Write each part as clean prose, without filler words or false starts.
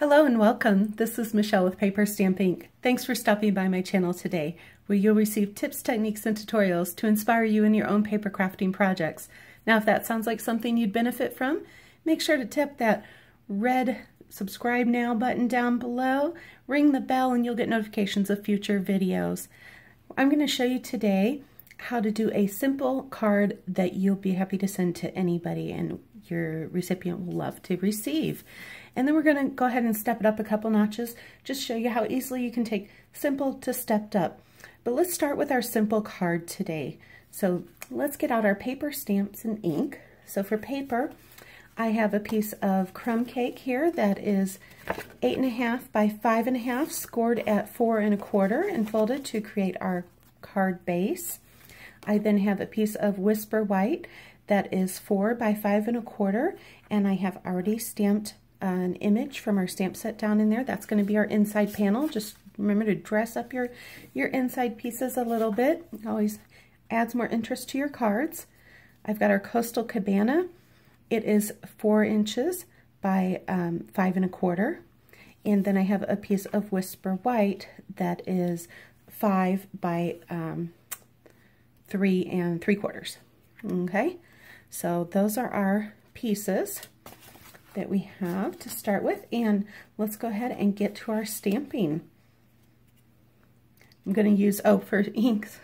Hello and welcome. This is Michelle with PaperStampInk. Thanks for stopping by my channel today, where you'll receive tips, techniques, and tutorials to inspire you in your own paper crafting projects. Now, if that sounds like something you'd benefit from, make sure to tap that red subscribe now button down below, ring the bell, and you'll get notifications of future videos. I'm going to show you today how to do a simple card that you'll be happy to send to anybody and your recipient will love to receive. And then we're going to go ahead and step it up a couple notches, just show you how easily you can take simple to stepped up. But let's start with our simple card today. So let's get out our paper stamps and ink. So for paper, I have a piece of crumb cake here that is 8.5 by 5.5, scored at 4 1/4 and folded to create our card base. I then have a piece of Whisper White that is 4 by 5 1/4, and I have already stamped an image from our stamp set down in there. That's going to be our inside panel. Just remember to dress up your inside pieces a little bit. It always adds more interest to your cards. I've got our Coastal Cabana. It is 4 inches by 5 1/4. And then I have a piece of Whisper White that is 5 by 3 3/4. Okay, so those are our pieces that we have to start with, and let's go ahead and get to our stamping. I'm going to use, for inks,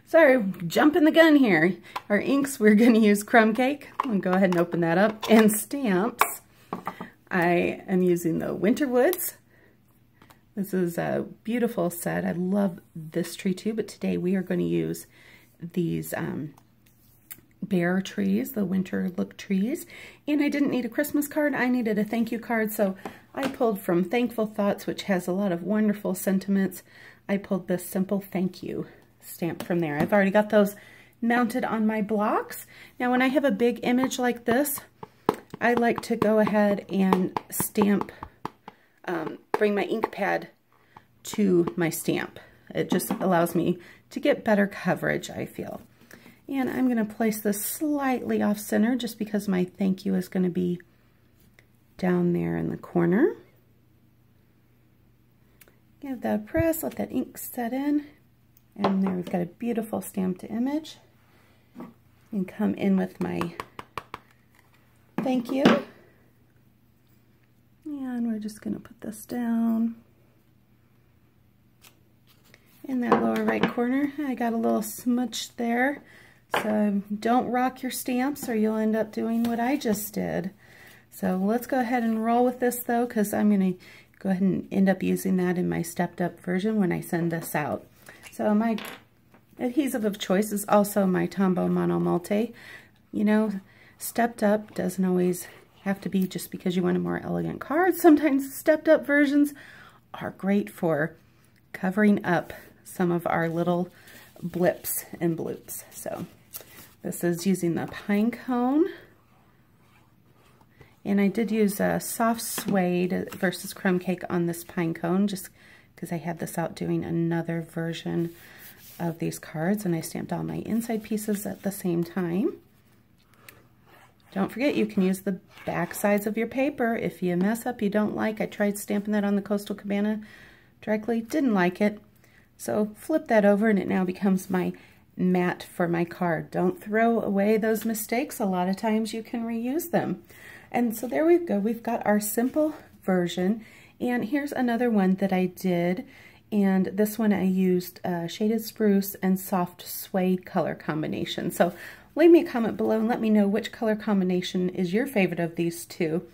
sorry, jumping the gun here. Our inks, we're going to use crumb cake. I'm going to go ahead and open that up. And stamps, I am using the Winter Woods. This is a beautiful set. I love this tree too, but today we are going to use these bare trees, the winter look trees. And I didn't need a Christmas card, I needed a thank you card, so I pulled from Thankful Thoughts, which has a lot of wonderful sentiments. I pulled this simple thank you stamp from there. I've already got those mounted on my blocks. Now when I have a big image like this, I like to go ahead and stamp, bring my ink pad to my stamp. It just allows me to get better coverage, I feel. And I'm going to place this slightly off center just because my thank you is going to be down there in the corner. Give that a press, let that ink set in. And there we've got a beautiful stamped image. And come in with my thank you. And we're just going to put this down. In that lower right corner, I got a little smudge there. So don't rock your stamps or you'll end up doing what I just did. So let's go ahead and roll with this though, because I'm going to go ahead and end up using that in my stepped up version when I send this out. So my adhesive of choice is also my Tombow Mono Multi. You know, stepped up doesn't always have to be just because you want a more elegant card. Sometimes stepped up versions are great for covering up some of our little blips and bloops. So this is using the pine cone, and I did use a soft suede versus crumb cake on this pine cone just because I had this out doing another version of these cards, and I stamped all my inside pieces at the same time. Don't forget, you can use the back sides of your paper if you mess up you don't like. I tried stamping that on the Coastal Cabana directly, didn't like it. So flip that over and it now becomes my mat for my card. Don't throw away those mistakes. A lot of times you can reuse them. And so there we go. We've got our simple version. And here's another one that I did. And this one I used Shaded Spruce and Soft Suede color combination. So leave me a comment below and let me know which color combination is your favorite of these two.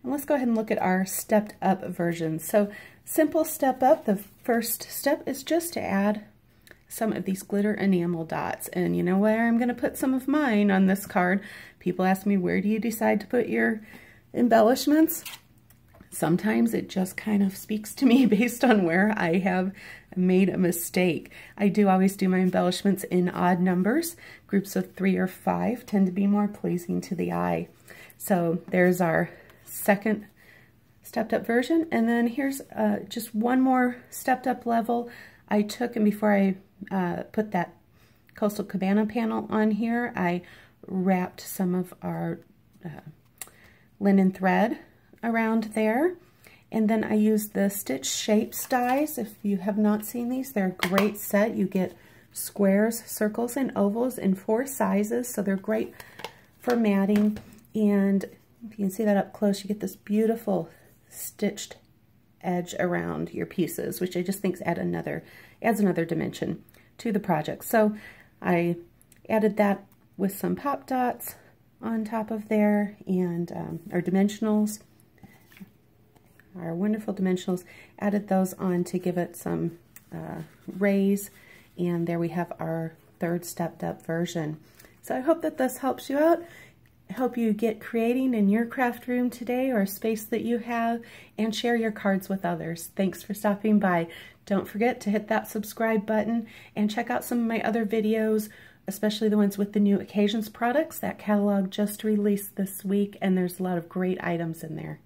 And let's go ahead and look at our stepped up version. So simple step up, the first step is just to add some of these glitter enamel dots. And you know where I'm going to put some of mine on this card? People ask me, where do you decide to put your embellishments? Sometimes it just kind of speaks to me based on where I have made a mistake. I do always do my embellishments in odd numbers. Groups of 3 or 5 tend to be more pleasing to the eye. So there's our second stepped up version, and then here's just one more stepped up level I took, and before I put that Coastal Cabana panel on here, I wrapped some of our linen thread around there, And then I used the Stitch Shapes dies. If you have not seen these, they're a great set. You get squares, circles, and ovals in 4 sizes, so they're great for matting. And if you can see that up close, you get this beautiful stitched edge around your pieces, which I just think adds another dimension to the project. So I added that with some pop dots on top of there, and our dimensionals, our wonderful dimensionals, added those on to give it some raise, and there we have our 3rd stepped up version. So I hope that this helps you out. I hope you get creating in your craft room today, or a space that you have, and share your cards with others. Thanks for stopping by. Don't forget to hit that subscribe button and check out some of my other videos, especially the ones with the new Occasions products. That catalog just released this week, and there's a lot of great items in there.